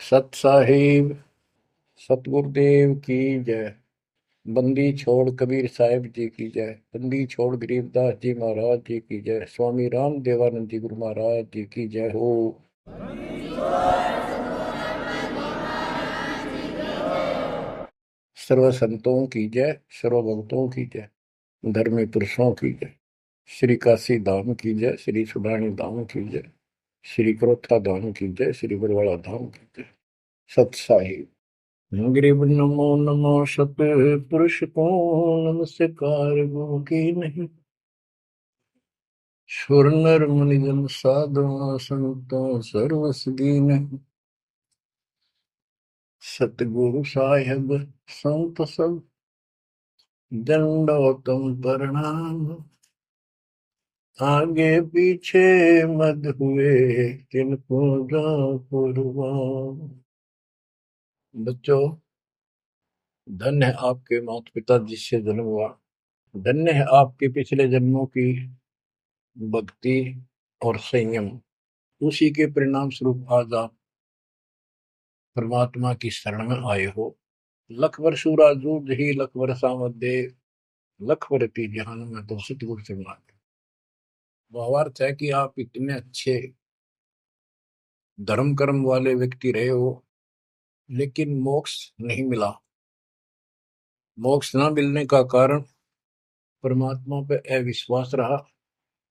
सत साहिब सतगुरुदेव की जय। बंदी छोड़ कबीर साहिब जी की जय। बंदी छोड़ गरीबदास जी महाराज जी की जय। स्वामी राम देवानंद जी गुरु महाराज जी की जय हो। सर्व संतों की जय, सर्व भक्तों की जय, धर्मी पुरुषों की जय। श्री काशी धाम की जय, श्री सुडानी धाम की जय, श्री क्रोथा धाम की जय, श्री बरवाड़ा धाम की जय। सत साहिब। ग्रीब नमो नमो सत पुरुष को नमस्कार गो की नहीं। सुर नर मुनि जन साधु संतों सर्वस दीन। सतगुरु साहिब संत सब दंडोतम प्रणाम। आगे पीछे मत हुए किनको जा कुर्बान। बच्चों, धन्य है आपके माता पिता जिससे जन्म हुआ। धन्य है आपके पिछले जन्मों की भक्ति और संयम। उसी के परिणाम स्वरूप आज आप परमात्मा की शरण में आए हो। लख वर्षूरा जूझ ही लख वर्षा दे, लख वर्ती जहान में तो सतगुरु से मांगे। भावार्थ है कि आप इतने अच्छे धर्म कर्म वाले व्यक्ति रहे हो, लेकिन मोक्ष नहीं मिला। मोक्ष न मिलने का कारण परमात्मा पे अविश्वास रहा।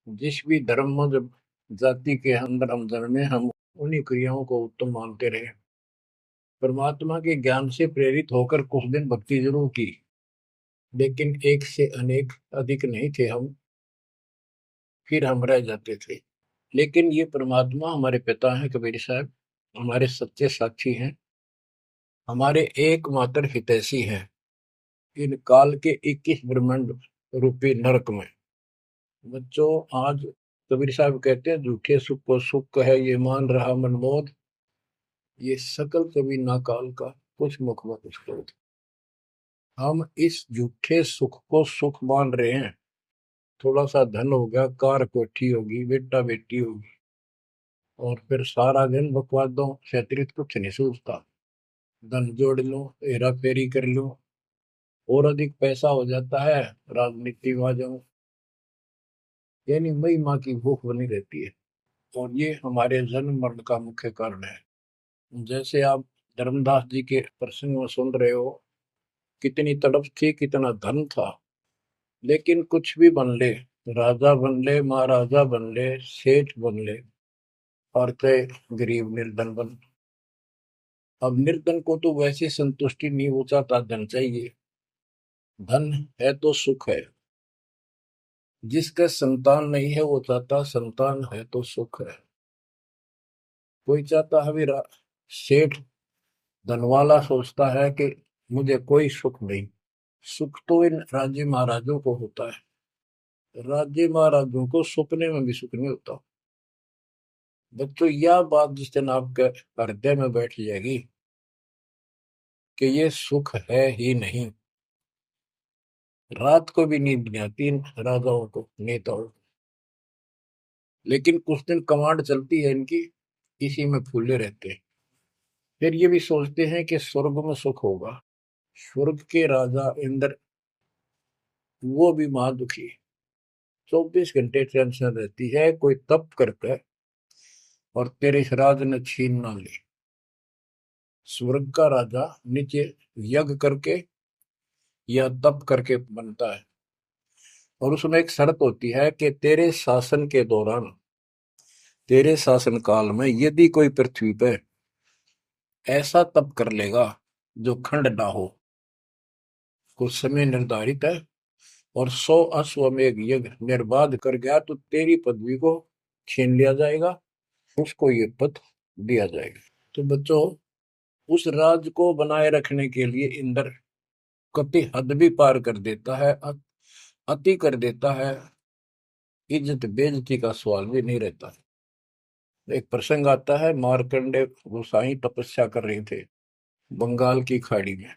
जिस भी धर्म में जब जाति के अंदर हम जन्मे, हम उन्हीं क्रियाओं को उत्तम मानते रहे। परमात्मा के ज्ञान से प्रेरित होकर कुछ दिन भक्ति जरूर की, लेकिन एक से अनेक अधिक नहीं थे हम, फिर हम रह जाते थे। लेकिन ये परमात्मा हमारे पिता हैं कबीर साहब, हमारे सच्चे साक्षी हैं, हमारे एकमात्र हितैषी हैं इन काल के 21 ब्रह्मांड रूपी नरक में। बच्चों, आज कबीर साहब कहते हैं झूठे सुख को सुख कहे ये मान रहा मनमोद, ये सकल कभी ना काल का कुछ मुख में कुछ क्रोध। हम इस झूठे सुख को सुख मान रहे हैं। थोड़ा सा धन हो गया, कार कोठी होगी, बेटा बेटी होगी, और फिर सारा दिन बकवादों से अतिरिक्त कुछ नहीं सोचता। धन जोड़ लो, हेरा फेरी कर लो, और अधिक पैसा हो जाता है, राजनीति में आ जाओ, यानी मई माँ की भूख बनी रहती है। और ये हमारे जन्म मरण का मुख्य कारण है। जैसे आप धर्मदास जी के प्रसंग में सुन रहे हो, कितनी तड़प थी, कितना धन था, लेकिन कुछ भी बन ले, राजा बन ले, महाराजा बन ले, सेठ बन ले, और कहे गरीब निर्धन बन। अब निर्धन को तो वैसे संतुष्टि नहीं, वो चाहता धन चाहिए। धन है तो सुख है। जिसका संतान नहीं है वो चाहता संतान है तो सुख है। कोई चाहता है भी सेठ धनवाला सोचता है कि मुझे कोई सुख नहीं। सुख तो इन राज्य महाराजों को होता है। राज्य महाराजों को सपने में भी सुख नहीं होता। बच्चों, यह बात जिस दिन आपके हृदय में बैठ जाएगी कि ये सुख है ही नहीं, रात को भी नींद नहीं आती इन राजाओं को, नेताओं को। लेकिन कुछ दिन कमांड चलती है इनकी, इसी में फूले रहते हैं। फिर ये भी सोचते हैं कि स्वर्ग में सुख होगा। स्वर्ग के राजा इंद्र, वो भी महादुखी, 24 घंटे टेंशन रहती है, कोई तप करके और तेरे इस राज ने छीन ना ले। स्वर्ग का राजा नीचे यज्ञ करके या तप करके बनता है, और उसमें एक शर्त होती है कि तेरे शासन के दौरान, तेरे शासन काल में यदि कोई पृथ्वी पे ऐसा तप कर लेगा जो खंड ना हो, कुछ समय निर्धारित है, और 100 अश्वमेध यज्ञ निर्बाध कर गया, तो तेरी पदवी को छीन लिया जाएगा, उसको ये पद दिया जाएगा। तो बच्चों, उस राज को बनाए रखने के लिए इंद्र कति हद भी पार कर देता है, अति कर देता है, इज्जत बेइज्जती का सवाल भी नहीं रहता। एक प्रसंग आता है, मार्कंडे गोसाई तपस्या कर रहे थे बंगाल की खाड़ी में।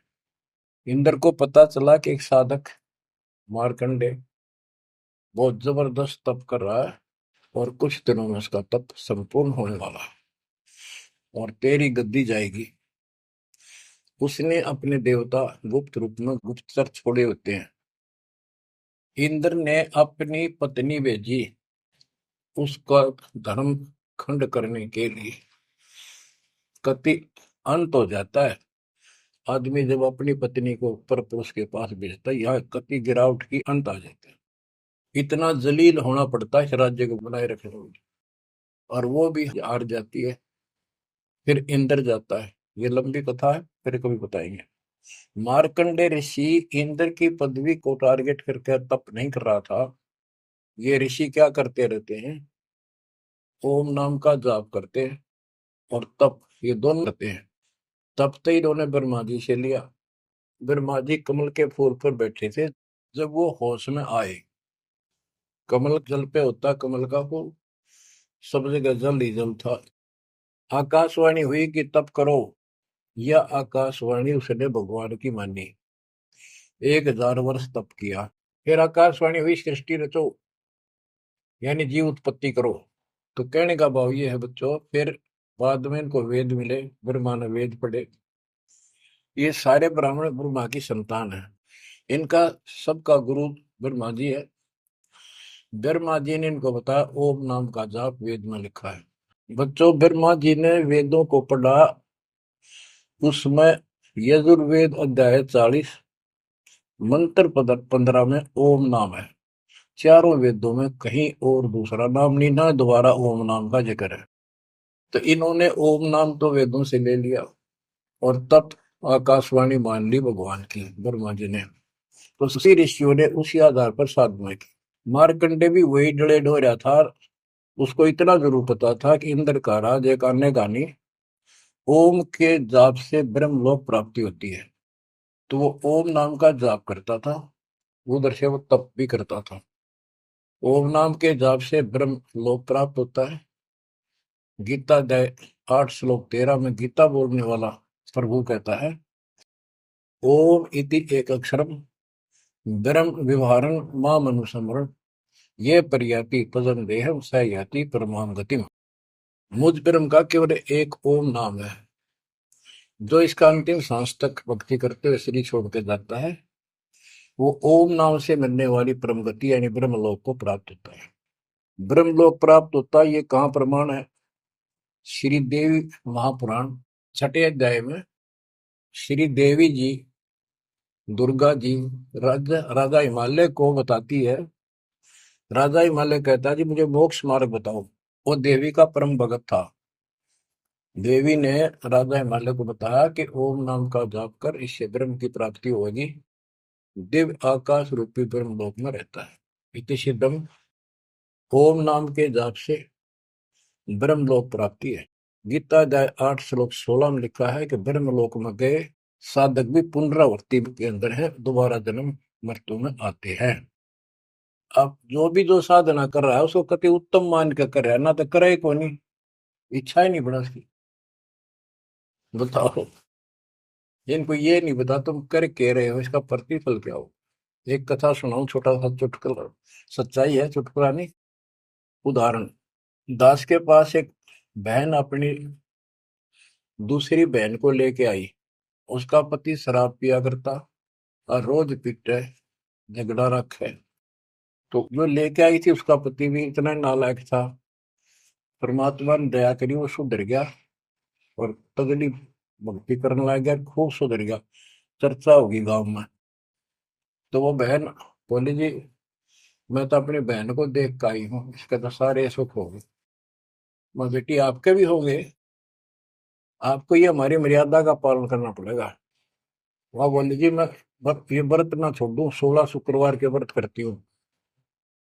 इंद्र को पता चला कि एक साधक मार्कंडे बहुत जबरदस्त तप कर रहा है, और कुछ दिनों में उसका तप संपूर्ण होने वाला है। और तेरी गद्दी जाएगी। उसने अपने देवता गुप्त रूप में गुप्तचर छोड़े होते हैं। इंद्र ने अपनी पत्नी भेजी उसका धर्म खंड करने के लिए। कति अंत हो जाता है आदमी जब अपनी पत्नी को परपुरुष के पास भेजता है, यहाँ कति गिरावट की अंत आ जाता है। इतना जलील होना पड़ता है इस राज्य को बनाए रखने में, और वो भी हार जाती है। फिर इंद्र जाता है। ये लंबी कथा है, फिर कभी बताएंगे। मार्कंडे ऋषि इंद्र की पदवी को टारगेट करके तप नहीं कर रहा था। ये ऋषि क्या करते रहते हैं, ओम नाम का जाप करते हैं और तप, ये दोनों करते हैं। तप तो इन्होंने ब्रह्मा जी से लिया। ब्रह्मा जी कमल के फूल पर बैठे थे। जब वो होश में आए, कमल जल पे होता कमल का फूल, सब जगह जल ही जल था। आकाशवाणी हुई कि तप करो। यह आकाशवाणी उसने भगवान की मानी। 1000 वर्ष तप किया। फिर आकाशवाणी हुई सृष्टि रचो, यानी जीव उत्पत्ति करो। तो कहने का भाव ये है बच्चों, फिर बाद में इनको वेद मिले, ब्रह्मा ने वेद पढ़े। ये सारे ब्राह्मण ब्रह्मा की संतान है। इनका सबका गुरु ब्रह्मा जी है। ब्रह्मा जी ने इनको बताया ओम नाम का जाप वेद में लिखा है। बच्चों, ब्रह्मा जी ने वेदों को पढ़ा। उसमें यजुर्वेद अध्याय 40 मंत्र 15 में ओम नाम है। चारों वेदों में कहीं और दूसरा नाम नहीं, ना दोबारा ओम नाम का जिक्र है। तो इन्होंने ओम नाम तो वेदों से ले लिया और तब आकाशवाणी मान ली भगवान की ब्रह्मा जी ने। तो उसी ऋषियों ने उसी आधार पर साधना की। मार्कंडे भी वही डले ढो रहा था। उसको इतना जरूर पता था कि इंद्र का राज एक अन्य गानी ओम के जाप से ब्रह्मलोक प्राप्ति होती है। तो वो ओम नाम का जाप करता था, उधर से वो तप भी करता था। ओम नाम के जाप से ब्रह्म लोक प्राप्त होता है। गीता अध्याय 8 श्लोक 13 में गीता बोलने वाला प्रभु कहता है ओम इति एक अक्षरम ब्रह्म विवहारं माम अनुसमरण ये पर्याति पदम देहम स याति परमाम गतिम। मुझ ब्रह्म का केवल एक ओम नाम है। जो इसका अंतिम सांस तक भक्ति करते हुए शरीर छोड़ के जाता है, वो ओम नाम से मिलने वाली परम गति यानी ब्रह्मलोक को प्राप्त होता है। ब्रह्मलोक प्राप्त होता है, ये कहाँ प्रमाण है? श्री देवी महापुराण 6 अध्याय में श्री देवी जी दुर्गा जी राजा राजा हिमालय को बताती है। राजा हिमालय कहता है जी मुझे मोक्ष मार्ग बताओ। वो देवी का परम भगत था। देवी ने राजा हिमालय को बताया कि ओम नाम का जाप कर, इससे ब्रह्म की प्राप्ति होगी। दिव्य आकाश रूपी ब्रह्म लोक में रहता है। इति सिद्धम, ओम नाम के जाप से ब्रह्मलोक प्राप्ति है। गीता अध्याय 8 श्लोक 16 में लिखा है कि ब्रह्मलोक में गए साधक भी पुनरावृत्ति के अंदर है, दोबारा जन्म मृत्यु में आते हैं। अब जो साधना कर रहा है उसको कति उत्तम मान के कर रहा है, ना तो करे को नहीं, इच्छा ही नहीं बड़ा उसकी। बताओ, इनको ये नहीं बता तुम कर कह रहे हो, इसका प्रतिफल क्या हो। एक कथा सुनाऊं, छोटा सा चुटकुला, सच्चाई है, चुटकुला नहीं। उदाहरण, दास के पास एक बहन अपनी दूसरी बहन को लेके आई। उसका पति शराब पिया करता और रोज पीटे, झगड़ा रखे। तो जो लेके आई थी उसका पति भी इतना नालायक था। परमात्मा ने दया करी, वो सुधर गया और तगड़ी भक्ति करने लग गया, खूब सुधर गया, चर्चा होगी गांव में। तो वो बहन बोली जी मैं तो अपनी बहन को देख के आई हूँ, इसके तो सारे सुख हो गए। मैं बेटी आपके भी होंगे, आपको ये हमारी मर्यादा का पालन करना पड़ेगा। वह बोली जी मैं ये व्रत ना छोड़ दूं, 16 शुक्रवार के व्रत करती हूँ।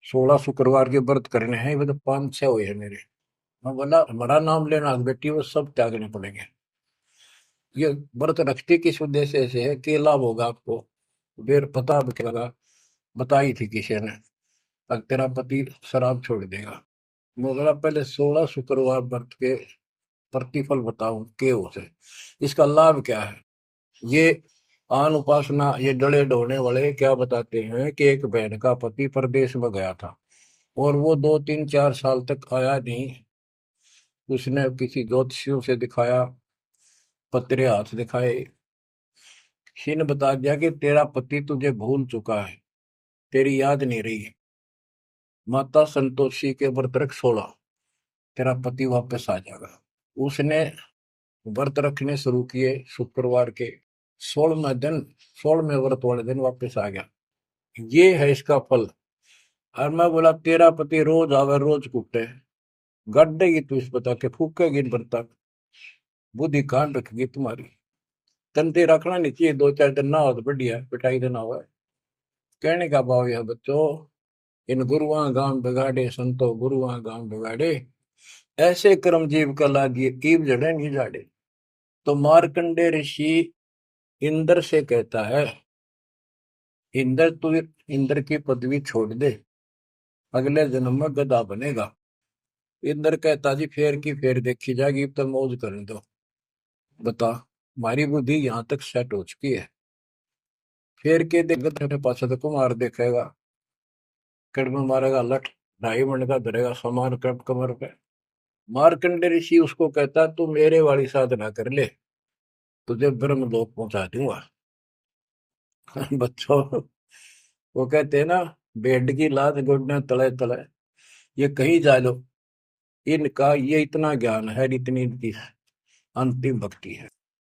16 शुक्रवार के व्रत करने हैं, वो तो 5-6 हुए हैं मेरे। मैं बोला हमारा नाम लेना बेटी, वो सब त्यागने पड़ेंगे। ये व्रत रखती किस उद्देश्य से है, कि लाभ होगा आपको। फिर पता लगा, बताई थी किसी ने, अब तेरा पति शराब छोड़ देगा। मैं बोला पहले 16 शुक्रवार व्रत के प्रतिफल बताऊं के उसे, इसका लाभ क्या है। ये आन उपासना, ये डले ढोने वाले क्या बताते हैं कि एक बहन का पति परदेश में गया था और वो 2-3-4 साल तक आया नहीं। उसने किसी ज्योतिषियों से दिखाया, पतरे हाथ दिखाए, किसी ने बता दिया कि तेरा पति तुझे भूल चुका है, तेरी याद नहीं रही है, माता संतोषी के व्रत रख 16, तेरा पति वापस आ जाएगा। उसने व्रत रखने शुरू किए, शुक्रवार के 16वें व्रत वाले दिन वापस आ गया। ये है इसका फल। और मैं बोला तेरा पति रोज आवे रोज कूटे, गड्ढेगी तू इस बता के, फूकेगी इन व्रत, बुद्धि कान रखेगी तुम्हारी। तंते रखना नहीं चाहिए, 2-4 दिन ना हो तो बढ़िया, पिटाई देना हुआ है। कहने का भाव यह बच्चों, इन गुरुआ गांव बिगाड़े संतो गुरुआ गांव बिगाड़े, ऐसे कर्म जीव का लागिए ईव जड़े नहीं जाड़े। तो मार्कंडे ऋषि इंद्र से कहता है, इंद्र तू इंद्र की पदवी छोड़ दे, अगले जन्म में गधा बनेगा। इंद्र कहता जी फेर की फेर देखी जाएगी, अब तो मौज करने दो। बता, हमारी बुद्धि यहाँ तक सेट हो चुकी है, फेर के देख गधे पाछे तो कुमार देखेगा, कड़म मारेगा लठ, 2.5 मिनट का धरेगा सामान कमर पे। मार्कंडे ऋषि उसको कहता तू मेरे वाली साधना कर ले, तुझे ब्रह्म लोक पहुंचा दूंगा। बच्चों, वो कहते हैं ना, बेड की लात गुडने तले तले, ये कहीं जा लो, इनका ये इतना ज्ञान है, इतनी इनकी अंतिम भक्ति है।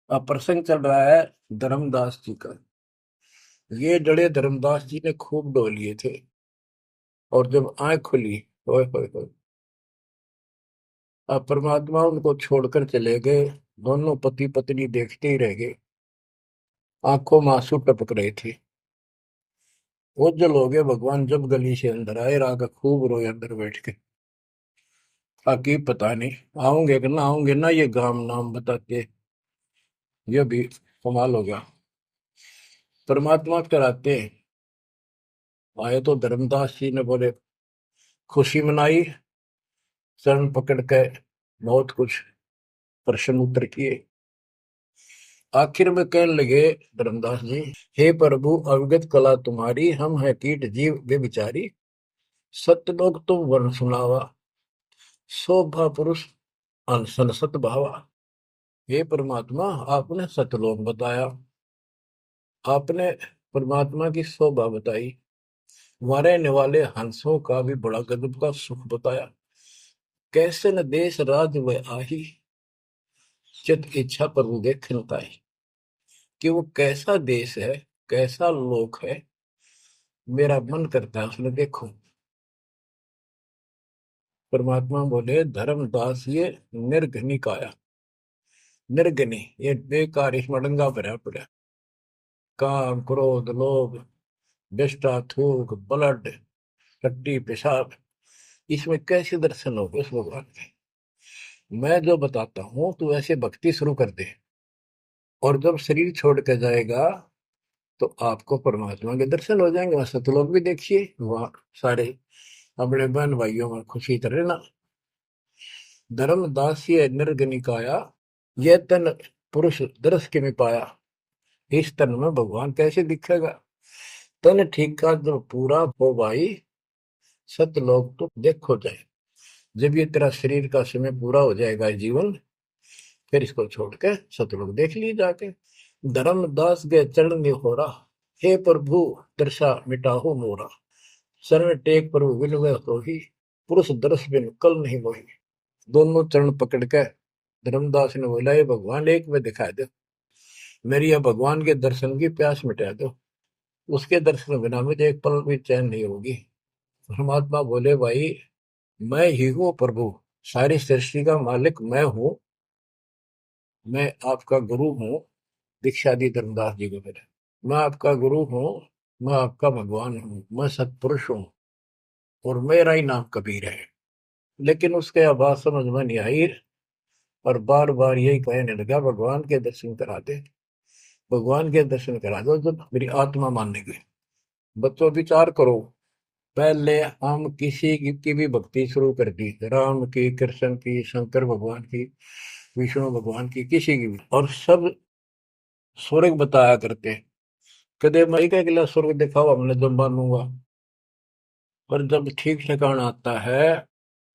अब प्रसंग चल रहा है धर्मदास जी का। ये जड़े धर्मदास जी ने खूब डो लिए थे, और जब आंख खुली, ओए होए होए, अब परमात्मा उनको छोड़कर चले गए। दोनों पति पत्नी देखते ही रह गए, आंखों में आंसू टपक रहे थे। ओझल हो गए भगवान जब गली से अंदर आए, राग खूब रोए अंदर बैठ के। ताकि पता नहीं आऊंगे कि ना आऊंगे ना, ये गांव नाम बताते, ये भी कमाल हो गया। परमात्मा कराते आए तो धर्मदास जी ने बोले खुशी मनाई, चरण पकड़ के बहुत कुछ प्रश्न उत्तर किए। आखिर में कहने लगे धर्मदास जी, हे प्रभु अवगत कला तुम्हारी, हम है कीट जीव वे बिचारी, सत्य लोग तुम वर्ण सुनावा, शोभा पुरुष अनसन सत भावा। हे परमात्मा, आपने सतलोक बताया, आपने परमात्मा की शोभा बताई, रहने वाले हंसों का भी बड़ा गजब का सुख बताया। कैसे न देश राज व आही, चित इच्छा प्रभु देखन ताई। कि वो कैसा देश है, कैसा लोक है, मेरा मन करता है उसमें देखो। परमात्मा बोले धर्मदास ये निर्घनी काया, निर्घनी ये बेकार, इसमें डंगा भरा पड़ा, काम क्रोध लोभ विष्टा थूक ब्लड टट्टी पेशाब, इसमें कैसे दर्शन होंगे उस भगवान के। मैं जो बताता हूं तू ऐसे भक्ति शुरू कर दे, और जब शरीर छोड़ के जाएगा तो आपको परमात्मा के दर्शन हो जाएंगे। वहां सतलोक भी देखिए, वहां सारे अपने बहन भाइयों में खुशी करे ना। धर्मदास ये निर्गनिकाया, यह तन पुरुष दरस के में पाया, इस तन में भगवान कैसे दिखेगा। तन ठीक का जब पूरा हो भाई, सतलोक तो देखो जाए। जब ये तेरा शरीर का समय पूरा हो जाएगा जीवन, फिर इसको छोड़ के सतलोक देख ली जाके। धर्मदास के चरण हो रहा, हे प्रभु दर्शा मिटाहो मोरा, शरण टेक प्रभु विनय हो ही, पुरुष दर्श बिन कल नहीं मोही। दोनों चरण पकड़ के धर्मदास ने बोला, ये भगवान एक में दिखा दो, मेरी यह भगवान के दर्शन की प्यास मिटा दो, उसके दर्शन बिना मुझे एक पल भी चैन नहीं होगी। परमात्मा बोले भाई मैं ही हूँ प्रभु, सारी सृष्टि का मालिक मैं हूँ, मैं आपका गुरु हूँ। दीक्षा दी धर्मदास जी को मेरे, मैं आपका गुरु हूँ, मैं आपका भगवान हूँ, मैं सत्पुरुष हूँ, और मेरा ही नाम कबीर है। लेकिन उसके आवाज समझ में नहीं आई, और बार बार यही कहने लगा भगवान के दर्शन करा दे, भगवान के दर्शन करा दो। जब मेरी आत्मा मानने गई। बच्चों विचार करो, पहले हम किसी की भी भक्ति शुरू कर दी, राम की, कृष्ण की, शंकर भगवान की, विष्णु भगवान की, किसी की भी, और सब स्वर्ग बताया करते। कदे मैं क्या अगला स्वर्ग दिखाओ हमने जब मानूंगा। पर जब ठीक ठिकाना आता है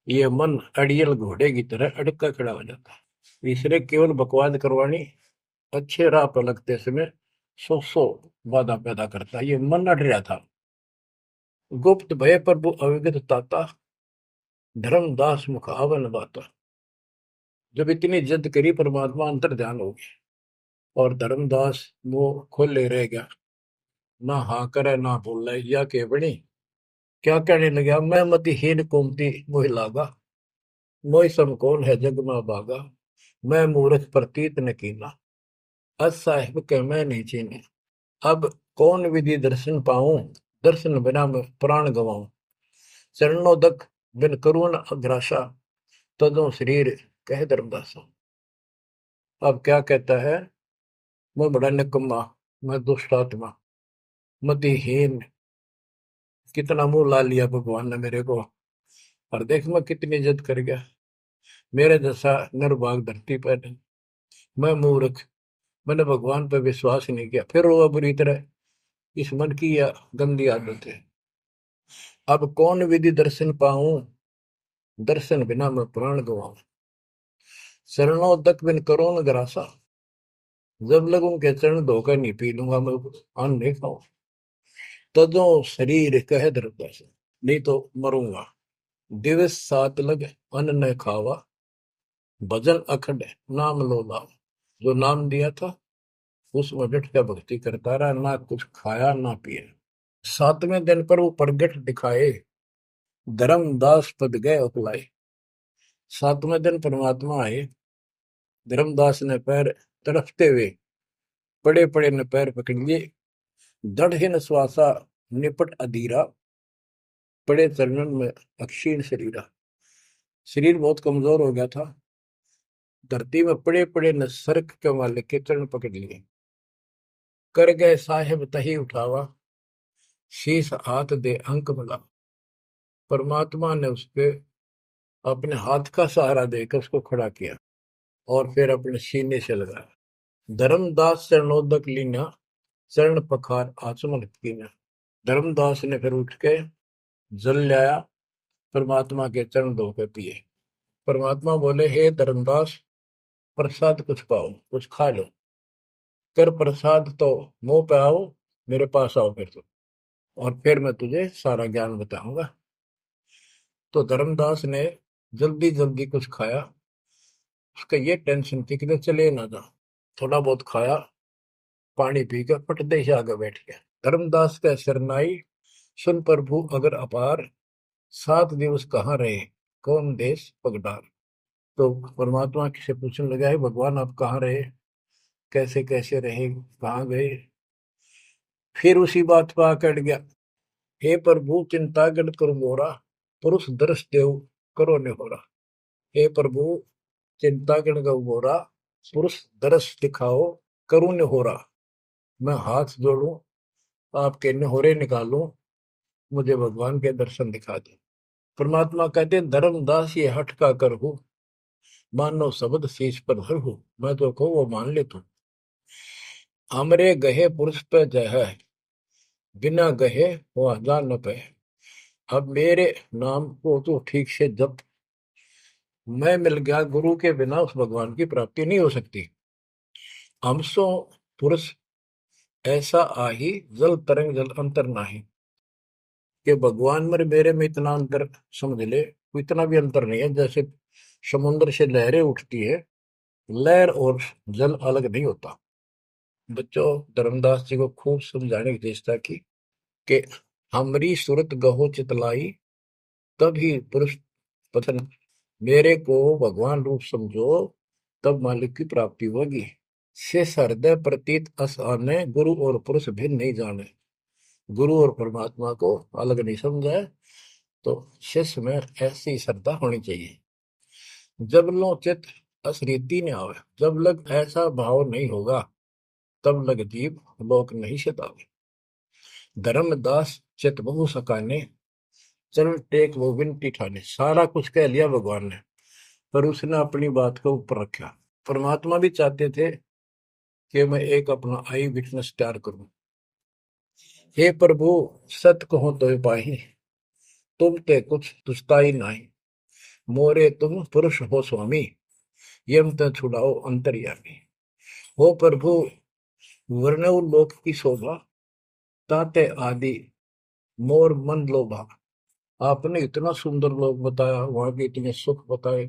ये मन अड़ियल घोड़े की तरह अड़का खड़ा हो जाता है। इसलिए केवल बकवाद करवानी अच्छे राह पर लगते समय सौ बाधा पैदा करता है। ये मन अड़ रहा था। गुप्त भय प्रभु अविगत ताता, धर्मदास मुख आवन बाता। जब इतनी जिद करी परमात्मा अंतर ध्यान हो गया और धर्मदास वो खोले रह गया, ना हाँ करे ना बोले या के बड़ी क्या कहने लगा, मैं मतिहीन कुमती मोहि लागा, मोहि सम कौन है जग में भागा, मैं मूर्ख प्रतीत न कीना, अस साहिब के मैं नहीं चीने। अब कौन विधि दर्शन पाऊं, दर्शन बिना मैं प्राण गवाऊं, चरणोदक बिन करुण अग्रासा, तदों शरीर कह धर्मदासा। अब क्या कहता है, मैं बड़ा निकम्मा, मैं दुष्ट आत्मा, मतिहीन, कितना मुंह ला लिया भगवान ने मेरे को, और देख मैं कितनी इज्जत कर गया, मेरे जैसा निर्भाग धरती पर नहीं। मैं मूर्ख, मैंने भगवान पर विश्वास नहीं किया, फिर वो बुरी तरह। इस मन की यह गंदी आदत है। अब कौन विधि दर्शन पाऊं, दर्शन बिना मैं प्राण गवाऊं, चरणों तक बिन करो न ग्रासा। जब लगूं के चरण धोकर नहीं पी लूंगा मैं, अन्न नहीं खाऊं, तजो शरीर कह दरदास, नहीं तो मरूंगा। दिवस सात लग अन्न न खावा, भजन अखंड नाम लो लावा। जो नाम दिया था उसमें डट कर भक्ति करता रहा, ना कुछ खाया ना पिया। सातवें दिन पर वो प्रगट दिखाए, धर्मदास पद गए उपलाए। सातवें दिन परमात्मा आए, धर्मदास ने पैर तड़फते हुए पड़े पड़े ने पैर पकड़ लिए, दृढ़ श्वासा निपट अधीरा, पड़े चरणन में अक्षीण शरीरा। शरीर बहुत कमजोर हो गया था, धरती में पड़े पड़े ने सरक के वाले के चरण पकड़ लिए। कर गए साहेब तही उठावा, शीश हाथ दे अंक मिला। परमात्मा ने उसके अपने हाथ का सहारा देकर उसको खड़ा किया और फिर अपने सीने से लगाया। धर्मदास चरणोदक लीना, चरण पखार आचमन कीना। धर्मदास ने फिर उठ के जल लाया, परमात्मा के चरण धो के पिए। परमात्मा बोले, हे धर्मदास, प्रसाद कुछ पाओ, कुछ खा लो, कर प्रसाद तो मुंह पे आओ, मेरे पास आओ फिर तो, और फिर मैं तुझे सारा ज्ञान बताऊंगा। तो धर्मदास ने जल्दी जल्दी कुछ खाया। उसका ये टेंशन थी कि चले ना जा। थोड़ा बहुत खाया, पानी पीकर पटदे से आगे बैठ गया। धर्मदास का शरनाई सुन प्रभु अगर अपार, 7 दिवस कहाँ रहे, कौन देश पगडार। तो परमात्मा से पूछने लगा, है भगवान आप कहाँ रहे, कैसे कैसे रहे, कहाँ गए। फिर उसी बात पर आकर गया, हे प्रभु चिंता गण करो मोरा, पुरुष दर्श देव करो निहोरा। हे प्रभु चिंता गण गौ मोरा, पुरुष दर्श दिखाओ करूं निहोरा। मैं हाथ जोड़ूं, आपके निहोरे निकालूं, मुझे भगवान के दर्शन दिखा दे। परमात्मा कहते धर्मदास ये हट का कर हो, मानो शब्द शीश पर धर हो। मैं तो कहूँ वो मान ले तू। हमरे गहे पुरुष पे जय है, बिना गहे वो हजार न पे। अब मेरे नाम को तो ठीक से जप, मैं मिल गया, गुरु के बिना उस भगवान की प्राप्ति नहीं हो सकती। हमसो पुरुष ऐसा आही, जल तरंग जल अंतर नाही। कि भगवान मेरे में इतना अंतर समझ ले, इतना भी अंतर नहीं है। जैसे समुद्र से लहरें उठती है, लहर और जल अलग नहीं होता। बच्चों, धर्मदास जी को खूब समझाने की चेष्टा की कि हमरी सूरत गहो चितलाई, तभी पुरुष पतन, मेरे को भगवान रूप समझो, तब मालिक की प्राप्ति होगी। शेष हृदय प्रतीत अस आने, गुरु और पुरुष भिन्न नहीं जाने। गुरु और परमात्मा को अलग नहीं समझा है। तो शिष्य में ऐसी श्रद्धा होनी चाहिए। जब लो चित असरीति ने आवे, जब लग ऐसा भाव नहीं होगा, तब लग जीव लोक नहीं सतावे। धर्मदास चित बहु सकाने, चरण टेक वो विनती ठाने। सारा कुछ कह लिया भगवान ने, पर उसने अपनी बात को ऊपर रखा। परमात्मा भी चाहते थे कि मैं एक अपना आई विटनेस तैयार करूं। हे प्रभु सत कहो तो पाही, तुम ते कुछ तुझता ही नहीं। मोरे तुम पुरुष हो स्वामी, यम त छुड़ाओ अंतर्यामी। हो प्रभु वर्णव लोक की शोभा, ताते आदि मोर मन लोभा। आपने इतना सुंदर लोक बताया, वहां के इतने सुख बताए,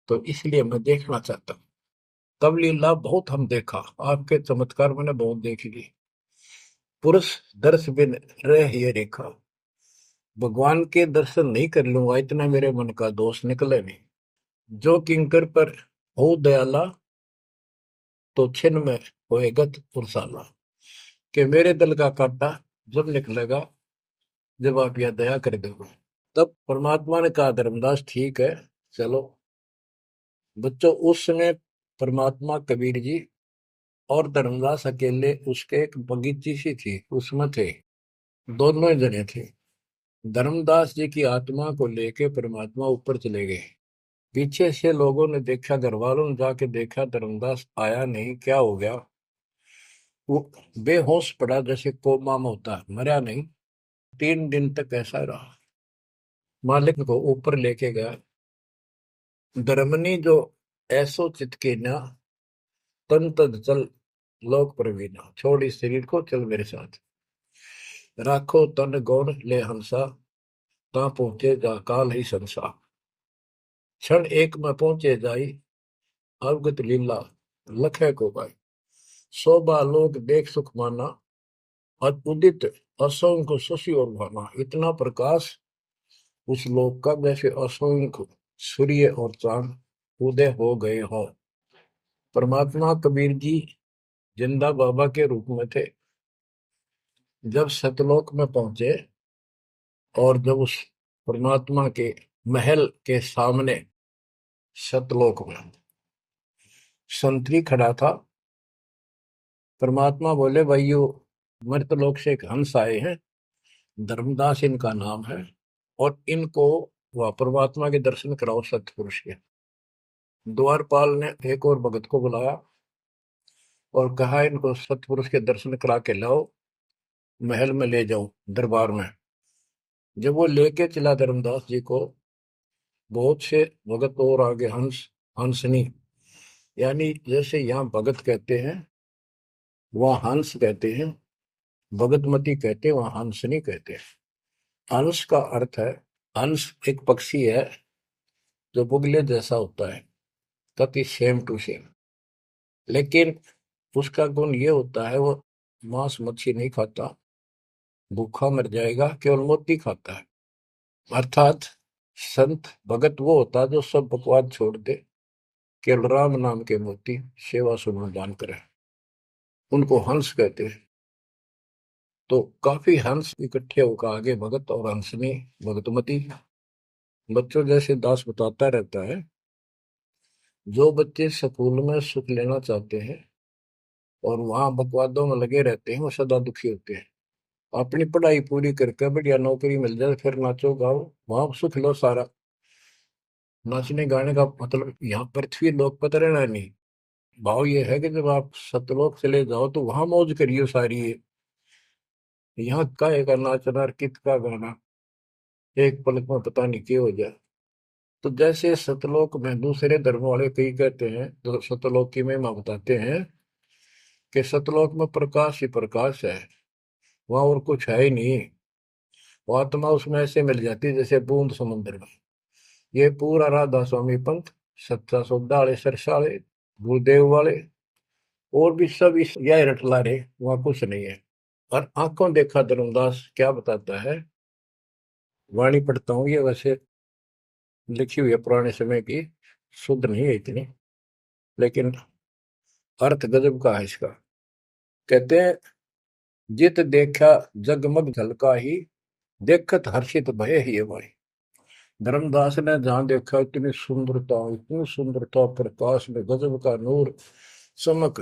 तो इसलिए मैं देखना चाहता हूँ। तब लीला बहुत हम देखा, आपके चमत्कार मैंने बहुत देख ली। पुरुष दर्श बिन रह ये रेखा, भगवान के दर्शन नहीं कर लूंगा इतना मेरे मन का दोष निकले नहीं। जो किंकर पर हो दयाला, तो छिन में होएगा पुरसाला। कि मेरे दिल का कांटा जब निकलेगा, जब आप यह दया कर दोगे। तब परमात्मा ने कहा, धर्मदास ठीक है, चलो। बच्चों उस समय परमात्मा कबीर जी और धर्मदास अकेले उसके एक बगीची सी थी, उसमें थे, दोनों ही जने थे। धर्मदास जी की आत्मा को लेके परमात्मा ऊपर चले गए। पीछे से लोगों ने देखा, घर वालों ने जाके देखा, धर्मदास आया नहीं, क्या हो गया। वो बेहोश पड़ा, जैसे कोमा में होता है, मरा नहीं। 3 दिन तक ऐसा रहा। मालिक को ऊपर लेके गया। धर्मनी जो ऐसो चित के ना, तन तद चल लोक प्रवीणा। छोड़ इस शरीर को, चल मेरे साथ। राखो तन गौण ले हंसा, ता पहुंचे जा काल ही संसा। क्षण एक में पहुंचे जाई, अवगत लीला लखे को पाई। शोभा लोक देख सुख माना, उदित असंख्य शशि और भाना। इतना प्रकाश उस लोक का, जैसे असंख्य सूर्य और चांद उदय हो गए हों। परमात्मा कबीर जी जिंदा बाबा के रूप में थे। जब सतलोक में पहुंचे, और जब उस परमात्मा के महल के सामने सतलोक में संतरी खड़ा था, परमात्मा बोले, भाइयों मर्तलोक से एक हंस आए हैं, धर्मदास इनका नाम है, और इनको वह परमात्मा के दर्शन कराओ सतपुरुष के। द्वारपाल ने एक और भगत को बुलाया और कहा, इनको सतपुरुष के दर्शन करा के लाओ, महल में ले जाओ, दरबार में। जब वो लेके चला धर्मदास जी को, बहुत से भगत और आगे हंस हंसनी, यानी जैसे यहाँ भगत कहते हैं वहाँ हंस कहते हैं, भगतमती कहते हैं, वहाँ हंसनी कहते हैं। हंस का अर्थ है, हंस एक पक्षी है जो बुगले जैसा होता है, कति सेम टू सेम। लेकिन उसका गुण ये होता है, वो मांस मच्छी नहीं खाता, भूखा मर जाएगा, केवल मोती खाता है। अर्थात संत भगत वो होता है जो सब बकवाद छोड़ दे, केवल राम नाम के मोती सेवा सुमन दान करे, उनको हंस कहते हैं। तो काफी हंस इकट्ठे होकर आगे भगत और हंसनी भगतमती। बच्चों, जैसे दास बताता रहता है, जो बच्चे स्कूल में सुख लेना चाहते हैं और वहां बकवादों में लगे रहते हैं, वो सदा दुखी होते हैं। अपनी पढ़ाई पूरी करके बढ़िया नौकरी मिल जाए, फिर नाचो गाओ, वहां सुख लो सारा। नाचने गाने का मतलब यहाँ पृथ्वी लोक पर रहना नहीं। भाव ये है कि जब आप सतलोक चले जाओ तो वहां मौज करियो सारी है। यहाँ काहे का नाचना और कित का गाना, एक पलक में पता नहीं क्या हो जाए। तो जैसे सतलोक में दूसरे धर्म वाले कई कहते हैं, तो सतलोक की महिमा बताते हैं कि सतलोक में प्रकाश ही प्रकाश है, वहां और कुछ है ही नहीं। वो आत्मा उसमें ऐसे मिल जाती है जैसे बूंद समुद्र में। ये पूरा राधा स्वामी पंथ, सच्चा सौदा वाले, सरसा वाले, गुरुदेव वाले, और भी सब इस यह रटला रहे, वहां कुछ नहीं है। और आंखों देखा धर्मदास क्या बताता है, वाणी पढ़ता हूँ, ये वैसे लिखी हुई है पुराने समय की, शुद्ध नहीं है इतनी, लेकिन अर्थ गजब का है इसका। कहते हैं, जित देखा जगमग झलका ही, देखत हर्षित भय ही भाई। धर्मदास ने जहां देखा, इतनी सुंदरता, प्रकाश में गजब का नूर, चमक,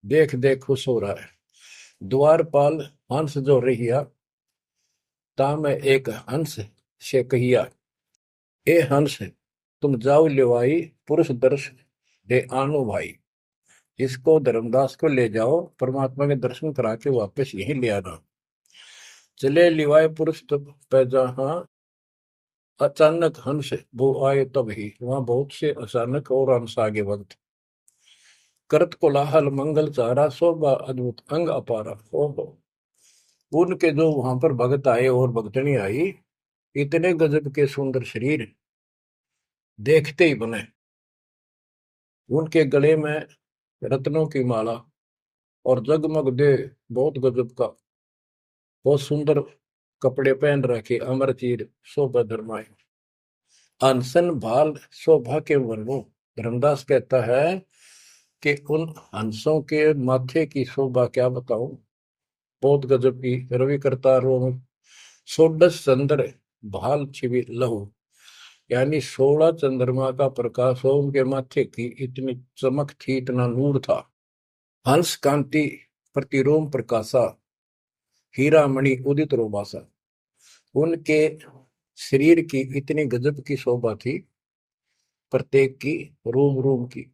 देख देख खुश हो रहा है। द्वारपाल हंस जो रहिया, ता में एक हंस से कहिया, ए हंस तुम जाओ लिवाई, पुरुष दर्श दे आनो भाई। इसको धर्मदास को ले जाओ, परमात्मा के दर्शन करा के वापस यहीं ले आना। चले लिवाए पुरुष तब पैजा, अचानक हंस वो आए तब ही, वहां बहुत से अचानक और हंस आगे वक्त। करत कोलाहल मंगल चारा, शोभा अद्भुत अंग अपारा। ओहो, उनके जो वहां पर भगत आए और भगतनी आई, इतने गजब के सुंदर शरीर देखते ही बने। उनके गले में रत्नों की माला और जगमग दे, बहुत गजब का, बहुत सुंदर कपड़े पहन रखे, अमर चीर शोभा धर्माए। अनसन भाल शोभा के वर्णो। धर्मदास कहता है कि उन हंसों के माथे की शोभा क्या बताऊं, बहुत गजब की। रवि करतारों में षोडश चंद्र भाल छिवि लहू, यानी 16 चंद्रमा का प्रकाश हो उनके माथे की, इतनी चमक थी, इतना नूर था। हंस कांति प्रतिरोम प्रकाशा, हीरा मणि उदित रोमासा। उनके शरीर की इतनी गजब की शोभा थी, प्रत्येक की रोम रोम की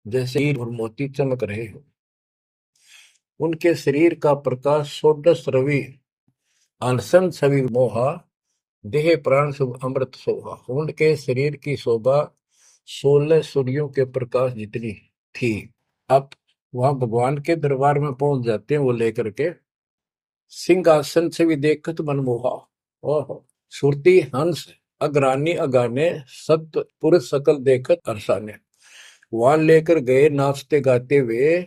जैसे हीरे और मोती चमक रहे हो। उनके शरीर का प्रकाश षोडश रवि, अनसन छवि मोहा, देह प्राण शुभ अमृत शोभा। उनके शरीर की शोभा 16 सूर्यों के प्रकाश जितनी थी। अब वहां भगवान के दरबार में पहुंच जाते हैं वो लेकर के, सिंहासन से भी देखत मनमोहा। ओहो, सुरती हंस अग्रानी अगाने, सत पुरुष सकल देखत अरसाने। वहां लेकर गए नाचते गाते हुए।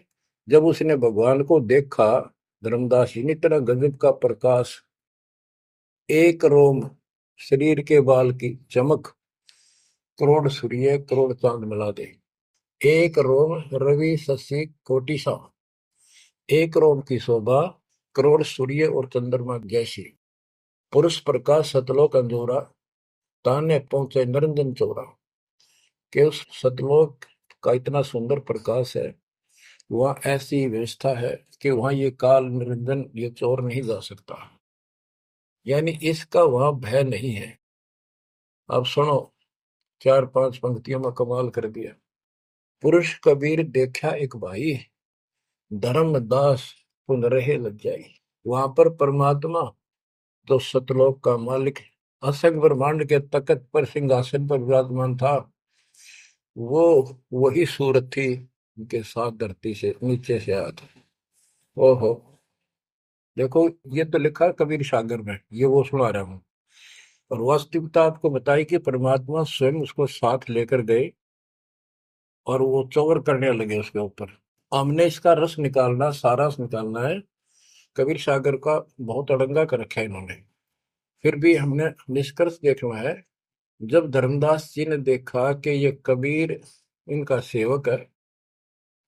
जब उसने भगवान को देखा, धर्मदास जी ने, तरह गजब का प्रकाश, एक रोम शरीर के बाल की चमक, करोड़ सूर्य करोड़ चांद मिला दे। एक रोम रवि शशि कोटि सा, एक रोम की शोभा करोड़ सूर्य और चंद्रमा जैसी। पुरुष प्रकाश सतलोक अंजोरा, ताने पहुंचे निरंजन चोरा। के उस सतलोक का इतना सुंदर प्रकाश है, वहां ऐसी व्यवस्था है कि वहां ये काल निरंजन, ये चोर नहीं जा सकता, यानी इसका वहां भय नहीं है। अब सुनो, 4-5 पंक्तियों में कमाल कर दिया। पुरुष कबीर देखा एक भाई, धर्मदास पुन रहे लज्जाई। वहां पर परमात्मा, तो सतलोक का मालिक, असंग ब्रह्मांड के तख्त पर सिंहासन पर विराजमान था, वो वही सूरत थी उनके साथ धरती से नीचे से आया था। ओहो, देखो, ये तो लिखा है कबीर सागर में, ये वो सुना रहा हूँ। और वास्तविकता आपको बताई कि परमात्मा स्वयं उसको साथ लेकर गए और वो चौवर करने लगे उसके ऊपर। हमने इसका रस निकालना, सारा रस निकालना है। कबीर सागर का बहुत अड़ंगा कर रखा है इन्होंने, फिर भी हमने निष्कर्ष देखना है। जब धर्मदास जी ने देखा कि ये कबीर इनका सेवक है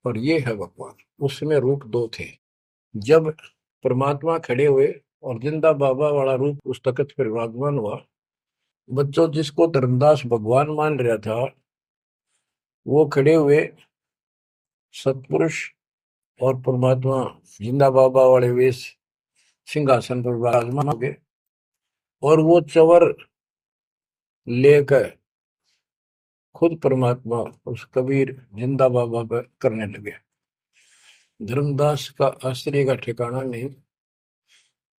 और ये है भगवान, उसमें रूप दो थे। जब परमात्मा खड़े हुए और जिंदा बाबा वाला रूप उस तख्त पर विराजमान हुआ, बच्चों जिसको धर्मदास भगवान मान रहा था, वो खड़े हुए सतपुरुष, और परमात्मा जिंदा बाबा वाले वेश सिंहासन पर विराजमान हो गए, और वो चवर लेकर खुद परमात्मा उस कबीर जिंदा बाबा पर करने लगे। धर्मदास का आश्चर्य का ठिकाना नहीं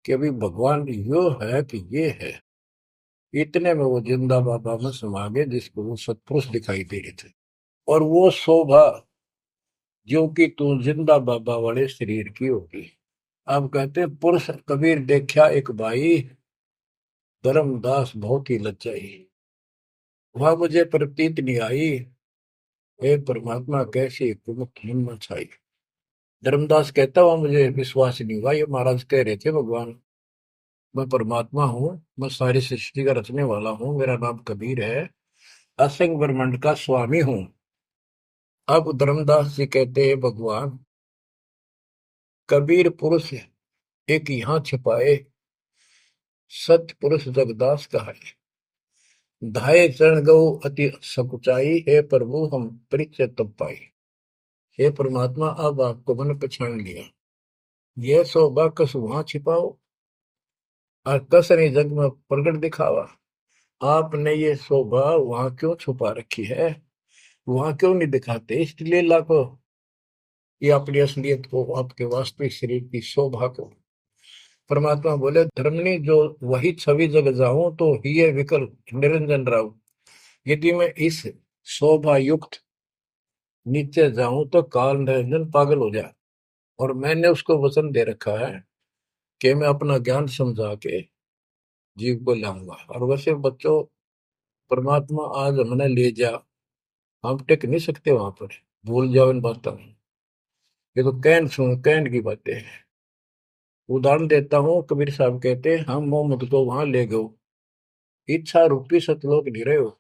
कि अभी भगवान यो है कि ये है। इतने में वो जिंदा बाबा में समा गए, जिसको वो सतपुरुष दिखाई दे रहे थे। और वो शोभा जो कि तू जिंदा बाबा वाले शरीर की होगी। अब कहते पुरुष कबीर देखा एक भाई, धर्मदास बहुत ही लज्जाई। वहां मुझे प्रतीत नहीं आई, हे परमात्मा कैसी प्रमुख हिम्मत छाई। धर्मदास कहता हुआ मुझे विश्वास नहीं हुआ, ये महाराज कह रहे थे भगवान, मैं परमात्मा हूँ, मैं सारी सृष्टि का रचने वाला हूँ, मेरा नाम कबीर है, असंग ब्रह्मांड का स्वामी हूँ। अब धर्मदास जी कहते हैं भगवान कबीर पुरुष एक यहाँ छिपाए, सत्य पुरुष जगदास कहा, धाये चरण गौ अति सकुचाई, हे प्रभु हम परिचय तब पाई। हे परमात्मा, अब आपको मैंने पहचान लिया, यह शोभा कस वहां छिपाओ और कस ने जग में प्रगट दिखावा। आपने ये शोभा वहां क्यों छुपा रखी है, वहां क्यों नहीं दिखाते, इसलिए लाखों ये अपनी असलियत को, आपके वास्तविक शरीर की शोभा को परमात्मा बोले धर्मनी जो वही छवि जग जाऊं तो ही है विकल निरंजन राव। यदि मैं इस शोभा युक्त नीचे जाऊं तो काल निरंजन पागल हो जाए। और मैंने उसको वचन दे रखा है कि मैं अपना ज्ञान समझा के जीव को लाऊंगा। और वैसे बच्चों, परमात्मा आज हमने ले जा, हम टिक नहीं सकते वहां पर। भूल जाओ इन बातों में। ये तो कहन सुन कहन की बातें हैं। उदाहरण देता हूँ, कबीर साहब कहते हैं हम मोहम्मद को वहां ले गए, इच्छा रूपी सतलोक गिरे हो,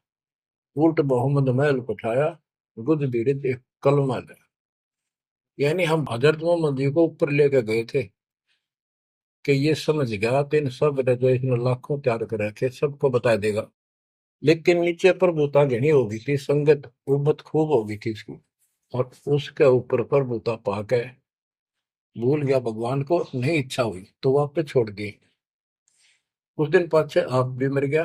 उल्ट मोहम्मद महल पठाया, गुद बीड़ित कलमा ले। यानी हम हजरत मोहम्मद जी को ऊपर लेके गए थे कि ये समझ गया तो इन सब ने जो इसने लाखों त्याग कर रखे सबको बता देगा। लेकिन नीचे प्रभुता घनी हो गई थी, संगत उबत खूब हो गई थी इसकी। और उसके ऊपर प्रभुता पाके भूल गया भगवान को, नहीं इच्छा हुई तो वापस छोड़ दी। कुछ दिन पाछे आप भी मर गया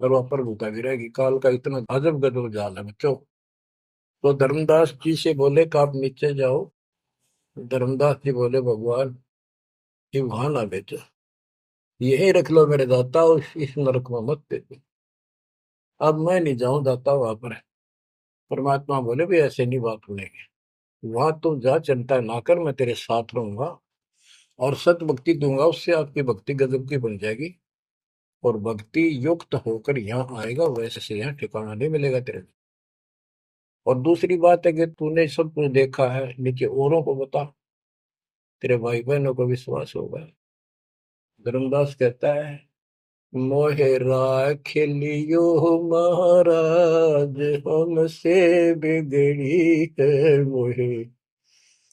और वहां प्रभुता भी रहेगी। काल का इतना अजब गजब जाल है बच्चों। तो धर्मदास जी से बोले कि आप नीचे जाओ। धर्मदास जी बोले भगवान ये वहां ना बेचो, यही रख लो मेरे दाता, और इस नरक में मत भेजो। अब मैं नहीं जाऊं दाता वहां पर। परमात्मा बोले भी ऐसे नहीं बात सुनेगी, वहां तुम जा, चिंता ना कर, मैं तेरे साथ रहूंगा और सत भक्ति दूंगा, उससे आपकी भक्ति गजब की बन जाएगी। और भक्ति युक्त होकर यहाँ आएगा, वैसे से यहाँ ठिकाना नहीं मिलेगा तेरे को। और दूसरी बात है कि तूने सब कुछ देखा है, नीचे औरों को बता, तेरे भाई बहनों को विश्वास होगा। धर्मदास कहता है मोहे राख लियो महाराज, हमसे बिगड़ी है मोहे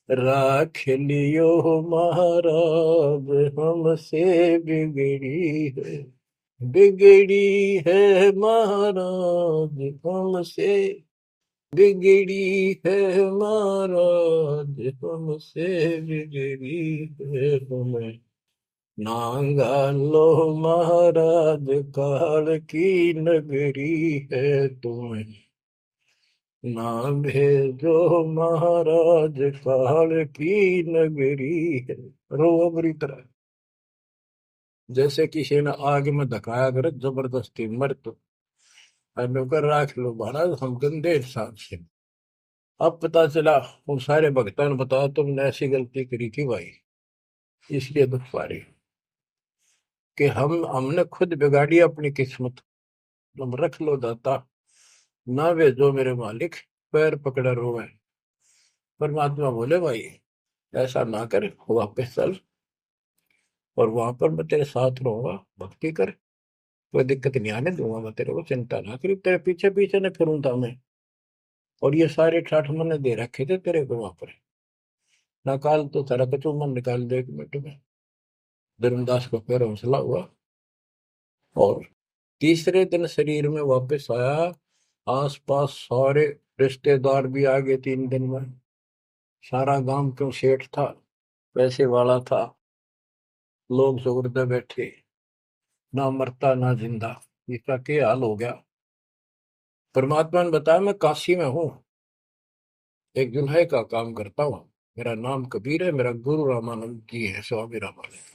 राख लियो महाराज, हमसे बिगड़ी है। बिगड़ी है महाराज हमसे, बिगड़ी है महाराज हमसे, बिगड़ी है तुम्हें नांगा लो महाराज, काल की नगरी है तुम्हें ना भेजो महाराज, काल की नगरी है। रो बुरी तरह, जैसे किसी ने आग में धकाया करे जबरदस्ती मर तो नौकर राख लो महाराज, हम गंदे हिसाब से। अब पता चला उन सारे भक्तों ने बताया तुमने ऐसी गलती करी थी भाई, इसलिए दुख पा रही कि हमने खुद बिगाड़ी अपनी किस्मत। तुम रख लो दाता, ना वे जो मेरे मालिक, पैर पकड़ा रोवे। परमात्मा बोले भाई ऐसा ना कर, वापस चल और वहां पर मैं तेरे साथ रहूंगा, भक्ति कर, कोई दिक्कत नहीं आने दूंगा मैं तेरे को, चिंता ना करी, तेरे पीछे पीछे न फिरूंगा मैं। और ये सारे ठाठ मैंने दे रखे थे तेरे को वहां पर, निकाल तो सारा कचू मन निकाल दे 1 मिनट में। धर्मदास को फिर हौसला हुआ और तीसरे दिन शरीर में वापस आया। आसपास सारे रिश्तेदार भी आ गए 3 दिन में। सारा गांव क्यों सेठ था, पैसे वाला था, लोग सुगरदे बैठे, ना मरता ना जिंदा, इसका क्या हाल हो गया। परमात्मा ने बताया मैं काशी में हूँ, एक दुल्हे का काम करता हूँ, मेरा नाम कबीर है, मेरा गुरु रामानंद जी है, स्वामी रामानंद,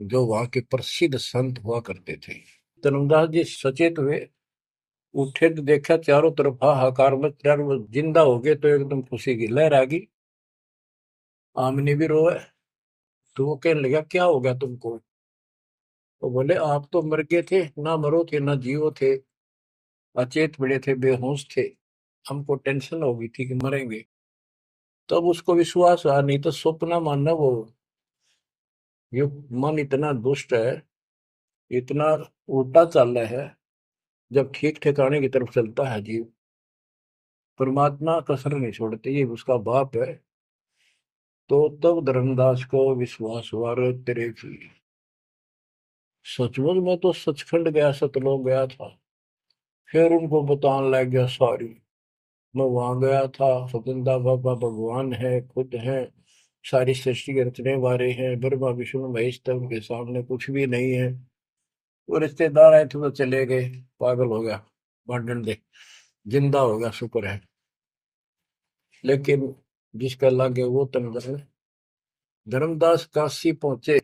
जो वहां के प्रसिद्ध संत हुआ करते थे। धर्मदास जी सचेत हुए, उठे तो देखा चारों तरफ हाहाकार मच रहा, वो जिंदा हो गए तो एकदम खुशी की लहर आ गई। आमने भी रोए, तो वो कहने लगा क्या हो गया तुमको। तो बोले आप तो मर गए थे, ना मरो थे ना जियो थे, अचेत पड़े थे, बेहोश थे, हमको टेंशन हो गई थी कि मरेंगे। तब उसको विश्वास हुआ, नहीं तो स्वप्न मानना वो, ये मन इतना दुष्ट है, इतना उल्टा चल रहा है, जब ठीक ठिकाने की तरफ चलता है जीव, परमात्मा कसर नहीं छोड़ते, ये उसका बाप है। तो तब धर्मदास को विश्वास हुआ रे तेरे की, सचमुच में तो सचखंड गया, सतलोक गया था। फिर उनको बताने लग गया सारी, मैं वहां गया था, सतंदा बाबा भगवान है, खुद है, सारी सृष्टि के रचने वाले हैं, ब्रह्मा विष्णु महेश, तब उनके सामने कुछ भी नहीं है। वो रिश्तेदार आए थे तो चले गए, पागल हो गया, भांडन दे, जिंदा हो गया शुक्र है। लेकिन जिसका लागे वो तन जाने, धर्मदास काशी पहुंचे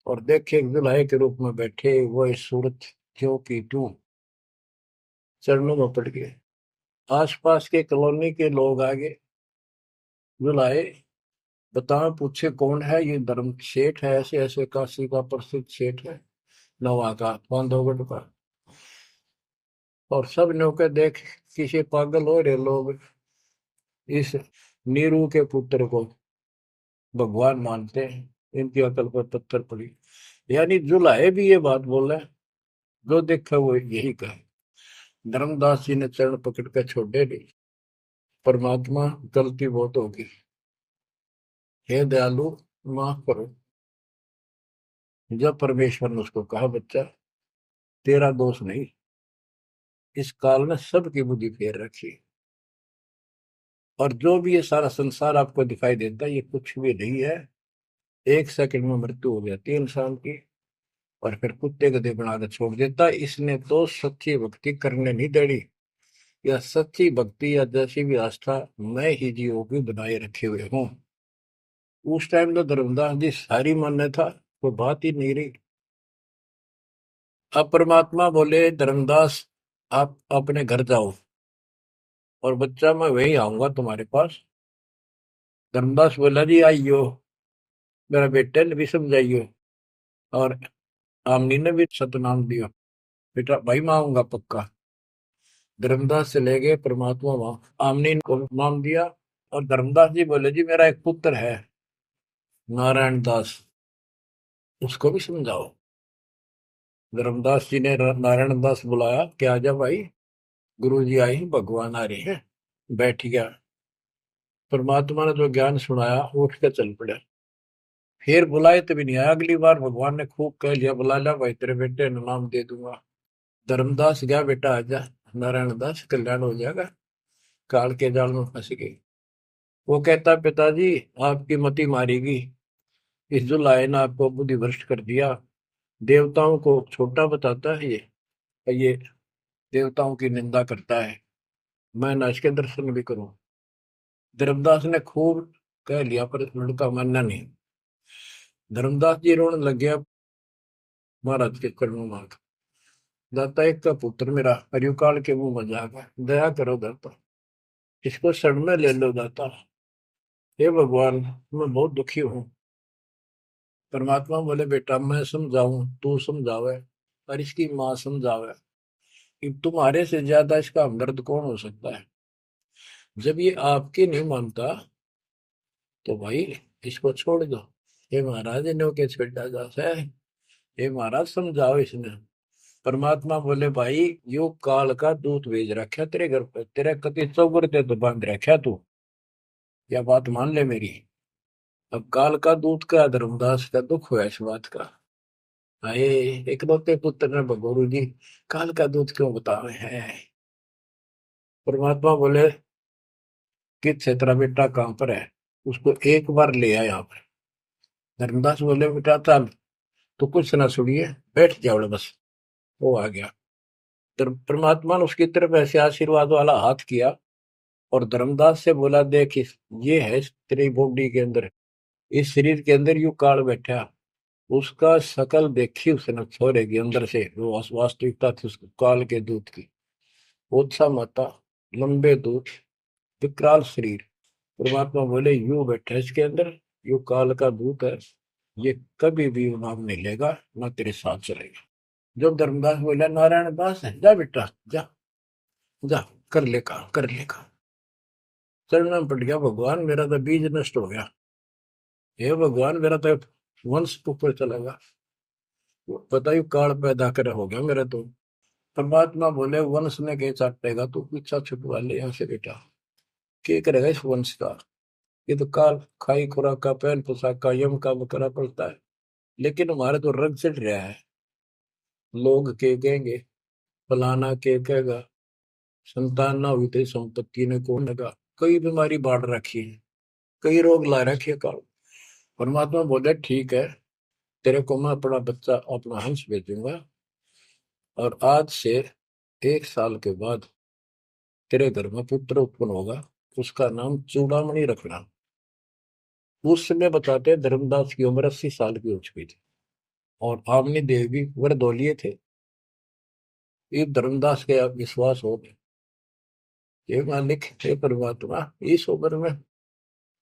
और देखे दुल्हे के रूप में बैठे वह सूरत ज्यों की त्यों चरणों में पड़ गए। आसपास के कॉलोनी के लोग आगे बुलाए, बताओ पूछे कौन है ये? धर्म सेठ है, ऐसे ऐसे काशी का प्रसिद्ध सेठ है, नवा का बांधवगढ़ का। और सब नौके देख किसी पागल हो रहे लोग इस नीरू के पुत्र को भगवान मानते हैं, इनकी अकल पर पत्थर पड़ी। यानी जुलाहे भी ये बात बोले, जो देखा वो यही कहे। धर्मदास जी ने चरण पकड़ कर छोड़े नहीं, परमात्मा गलती बहुत होगी, हे दयालु माफ करो। जब परमेश्वर ने उसको कहा, बच्चा तेरा दोष नहीं, इस काल ने सबकी बुद्धि फेर रखी, और जो भी ये सारा संसार आपको दिखाई देता है ये कुछ भी नहीं है। एक सेकंड में मृत्यु हो जाती है इंसान की, और फिर कुत्ते गधे बनाकर छोड़ देता है। इसने तो सच्ची भक्ति करने नहीं देनी, या सच्ची भक्ति या जैसी भी आस्था मैं ही जीवों की बनाए रखे हुए हूँ। उस टाइम तो धर्मदास जी सारी मान्य था, वो बात ही नहीं रही। अब परमात्मा बोले, धर्मदास आप अपने घर जाओ, और बच्चा मैं वही आऊंगा तुम्हारे पास। धर्मदास बोला, जी आइयो, मेरा बेटे ने भी समझाइयो, और आमनी ने भी सतनाम दियो, बेटा भाई मैं आऊंगा पक्का। धर्मदास चले गए, परमात्मा वहां आमनी को नाम दिया। और धर्मदास जी बोले, जी मेरा एक पुत्र है नारायण दास, उसको भी समझाओ। धर्मदास जी ने नारायण दास बुलाया कि आजा भाई, गुरु जी आए हैं, भगवान आ रहे हैं। बैठ गया। परमात्मा ने जो ज्ञान सुनाया उठ के चल पड़ा। फिर बुलाए तभी नहीं आया। अगली बार भगवान ने खूब कह लिया, बुला लिया भाई, तेरे बेटे ने नाम दे दूंगा। धर्मदास गया, बेटा आजा, नारायण दास कल्याण हो जाएगा। काल के जाल में फंस गई। वो कहता, पिताजी आपकी मति मारेगी, इस जुलाए ने आपको बुद्धि भ्रष्ट कर दिया। देवताओं को छोटा बताता है ये देवताओं की निंदा करता है, मैं न इसके दर्शन भी करूं। धर्मदास ने खूब कह लिया, पर लड़का मानना नहीं। धर्मदास जी रोने लग गया महाराज के चरणों में। दाता एक का पुत्र मेरा हरिकाल के मुंह में जाकर, दया करो दाता, इसको शरण में ले लो दाता। हे भगवान मैं बहुत दुखी हूँ। परमात्मा बोले, बेटा मैं समझाऊं तू समझावे, और इसकी माँ समझावे, कि तुम्हारे से ज्यादा इसका हमदर्द कौन हो सकता है। जब ये आपकी नहीं मानता तो भाई इसको छोड़ दो। हे महाराज इन्हों के छेड़ा जाता है, हे महाराज समझाओ इसने। परमात्मा बोले, भाई यो काल का दूत भेज रखा तेरे घर पे, तेरे कति चौगर ते तो बांध रखा तू, या बात मान ले मेरी। अब काल का दूत का धर्मदास का दुख हुआ इस बात का। अरे एक लौते पुत्र ने भगोरू जी काल का दूत क्यों बता रहे हैं। परमात्मा बोले कि तेरा बेटा कहां पर है, उसको एक बार ले आया यहाँ पर। धर्मदास बोले, बेटा चल तो कुछ ना सुनिए, बैठ जाओ बस। वो आ गया। परमात्मा ने उसकी तरफ ऐसे आशीर्वाद वाला हाथ किया, और धर्मदास से बोला, देख ये है तेरी बॉडी के अंदर, इस शरीर के अंदर यू काल बैठा। उसका शकल देखी उसने छोरे के अंदर से, वो वास्तविकता थी उसको काल के दूत की। ओछा माता, लंबे दूत, विकराल शरीर। परमात्मा बोले, यू बैठा इसके अंदर, यू काल का दूत है, ये कभी भी नाम नहीं लेगा, ना तेरे साथ चलेगा। जब धर्मदास बोला, नारायण दास है, जा बेटा जा, जा कर ले काम, कर ले काम। चरणों में पड़ गया, भगवान मेरा तो बीज नष्ट हो गया, हे भगवान मेरा तो वंश ऊपर चलेगा, बताइए काल पैदा कर हो गया मेरा तो। परमात्मा बोले, वंश ने के चाटेगा, तू पीछा छुटवा ले यहाँ से बेटा, क्या करेगा इस वंश का। ये तो काल खाई खुराक का पहल पोशाक का यम का बकरा पड़ता है, लेकिन हमारे तो रंग चढ़ रहा है। लोग के कहेंगे, फलाना के कहेगा, संतान ना हुई थी संपत्ति ने कौन लगा, कई बीमारी बाढ़ रखी है, कई रोग ला रखे है काल। परमात्मा बोले, ठीक है, तेरे को मैं अपना बच्चा अपना हंस भेजूंगा, और आज से 1 साल के बाद तेरे घर में पुत्र उत्पन्न होगा, उसका नाम चूड़ामणि रखना। उस समय बताते हैं धर्मदास की उम्र 80 साल की हो चुकी थी और आमनी देव भी वरदौलिये थे। ये धर्मदास के अब विश्वास हो गया, हे मालिक, हे परमात्मा, इस उम्र में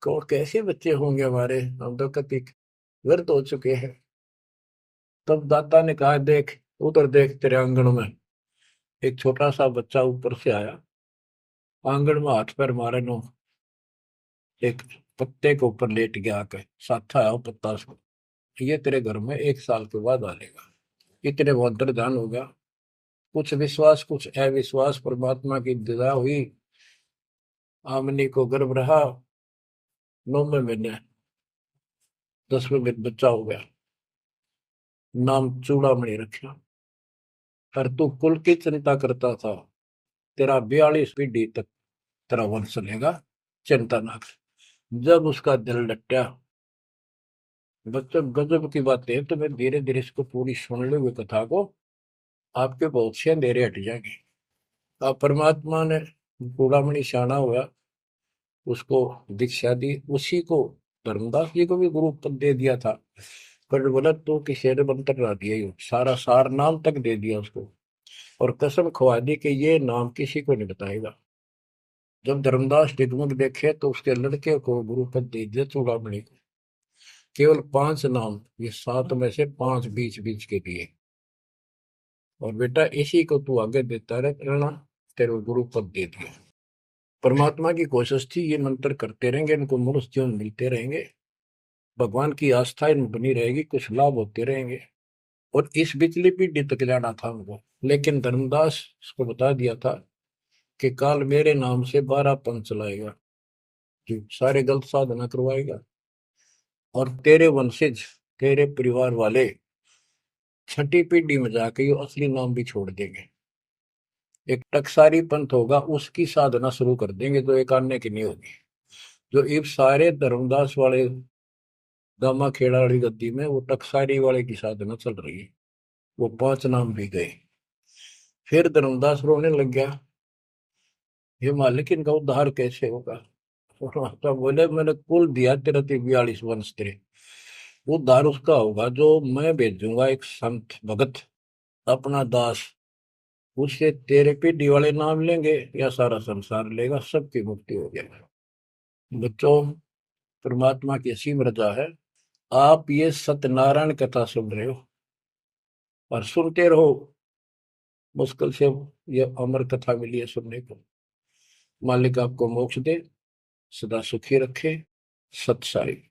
कौन कैसे बच्चे होंगे हमारे, हम तो कभी व्यर्थ हो चुके हैं। तब दाता ने कहा, देख उधर देख, तेरे आंगन में एक छोटा सा बच्चा ऊपर से आया, आंगन में हाथ पैर मारे नो, एक पत्ते के ऊपर लेट गया, आकर साथा आया वो पत्ता उसको, ये तेरे घर में 1 साल के बाद आ लेगा। इतने बहुत अंतर्धान हो गया। कुछ विश्वास कुछ अविश्वास, परमात्मा की दया हुई। आमनी को गर्भ रहा, 9वें महीने 10वें दिन बच्चा हो गया, नाम चूड़ामणि रखा। पर तू कुल की चिंता करता था, तेरा 42 पीढ़ी तक तेरा वंश चलेगा, चिंता ना कर। जब उसका दिल लट्टा, बच्चों गजब की बात है, तो मैं धीरे धीरे इसको पूरी सुन ले हुए कथा को, आपके बहुत से अंधेरे हट जाएंगे। अब परमात्मा ने चूड़ामणि शाना हुआ, उसको दीक्षा दी, उसी को धर्मदास जी को भी गुरु पद दे दिया था। पर बोला तो किसी ने मंत्र ला दिया, ही सारा सार नाम तक दे दिया उसको, और कसम खवा दी कि ये नाम किसी को नहीं बताएगा। जब धर्मदास डिगमग देखे तो उसके लड़के को गुरु पद दे दिया चूड़ामणि को, केवल 5 नाम, ये 7 में से 5 बीच बीच के दिए, और बेटा इसी को तू आगे देता रहना, तेरे को गुरु पद दे दिया। परमात्मा की कोशिश थी, ये मंत्र करते रहेंगे, इनको मनुष्य जीवन मिलते रहेंगे, भगवान की आस्था इनमें बनी रहेगी, कुछ लाभ होते रहेंगे, और इस बिचली पीढ़ी तक जाना था उनको। लेकिन धर्मदास को बता दिया था कि काल मेरे नाम से 12 पंथ चलाएगा, जो सारे गलत साधना करवाएगा, और तेरे वंशज, तेरे परिवार वाले 6ठी पीढ़ी में जाके ये असली नाम भी छोड़ देंगे। एक टकसारी पंथ होगा, उसकी साधना शुरू कर देंगे, जो एक आने की नहीं होगी। जो इब सारे धर्मदास वाले दामा खेड़ा वाली गद्दी में वो टकसारी वाले की साधना चल रही है, वो 5 नाम भी गए। फिर धर्मदास रोने लग गया, हे मालिक, इनका उद्धार कैसे होगा। तो बोले, मैंने कुल दिया तेरा 42 वंश, तेरे उद्धार उसका होगा जो मैं भेजूंगा, एक संत भगत अपना दास, उससे तेरे पीढ़ी वाले नाम लेंगे या सारा संसार लेगा, सबकी मुक्ति हो जाएगी। बच्चों, परमात्मा की असीम रजा है, आप ये सत्यनारायण कथा सुन रहे हो और सुनते रहो। मुश्किल से ये अमर कथा मिली है सुनने को। मालिक आपको मोक्ष दे, सदा सुखी रखे। सत साई।